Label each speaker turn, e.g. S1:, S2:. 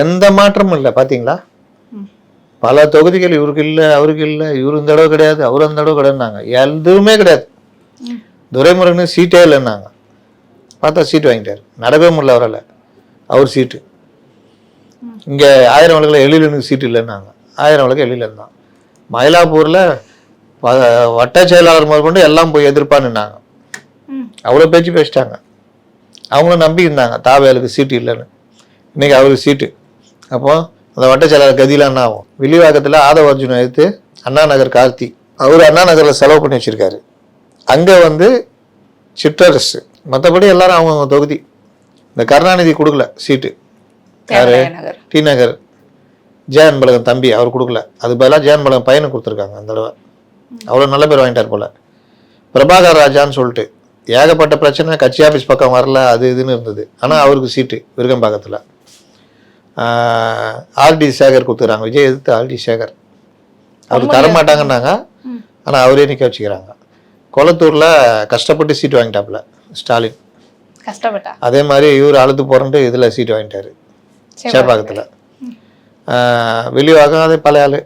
S1: எந்த மாற்றமும் இல்லை பார்த்தீங்களா? பல தொகுதிகள் இவருக்கு இல்லை, அவருக்கு இல்லை, இவரு இந்த தடவை கிடையாது, அவரு அந்த தடவை கிடையாதுனாங்க. எதுவுமே கிடையாது. துரைமுருகனுக்கு சீட்டே இல்லைன்னாங்க. பார்த்தா சீட்டு வாங்கிட்டார். நடக்கவே முடியல அவரால். அவர் சீட்டு. இங்கே 1000 விளக்கில் எழிலனுக்கு சீட்டு இல்லைன்னாங்க. 1000 விளக்கு எழிலன் தான். மயிலாப்பூரில் வட்ட செயலாளர் முதற்கொண்டு எல்லாம் போய் எதிர்ப்பான்னுனாங்க. அவ்வளோ பேச்சு பேசிட்டாங்க. அவங்களும் நம்பி இருந்தாங்க தாவேலுக்கு சீட்டு இல்லைன்னு. இன்னைக்கு அவருக்கு சீட்டு. அப்போ அந்த வட்ட செயலாளர் கதியில் என்ன ஆகும்? வில்லிவாக்கத்தில் ஆதவ அர்ஜுனை எடுத்து அண்ணா நகர் கார்த்தி அவர் அண்ணா நகரில் செலவு பண்ணி வச்சிருக்காரு. அங்கே சிற்றரசு, மற்றபடி எல்லாரும் அவங்க தொகுதி. இந்த கருணாநிதி கொடுக்கல சீட்டு. யாரு? டி நகர் ஜே அன்பழகன் தம்பி அவர் கொடுக்கல. அது பதிலாக ஜே அன்பழகன் பையனை கொடுத்துருக்காங்க அந்த தடவை. அவ்வளோ நல்ல பேர் வாங்கிட்டார் போல. பிரபாகர் ராஜான்னு சொல்லிட்டு ஏகப்பட்ட பிரச்சனை, கட்சி ஆஃபீஸ் பக்கம் வரல, அது இதுன்னு இருந்தது. ஆனால் அவருக்கு சீட்டு விருகம்பாக்கத்தில். ஆர்டி சேகர் கொடுத்துக்கிறாங்க. விஜய் எதிர்த்து ஆர்டி சேகர் அவர் தரமாட்டாங்கன்னாங்க. ஆனால் அவரே நிற்க வச்சுக்கிறாங்க. கொளத்தூரில் கஷ்டப்பட்டு சீட்டு வாங்கிட்டாப்புல ஸ்டாலின்.
S2: கஷ்டப்பட்டா
S1: அதே மாதிரி இவர் அழுத்து போறன்ட்டு இதில் சீட்டு வாங்கிட்டாரு சேப்பாக்கத்தில். வெளிவாக்கம் அதே பழைய ஆள்.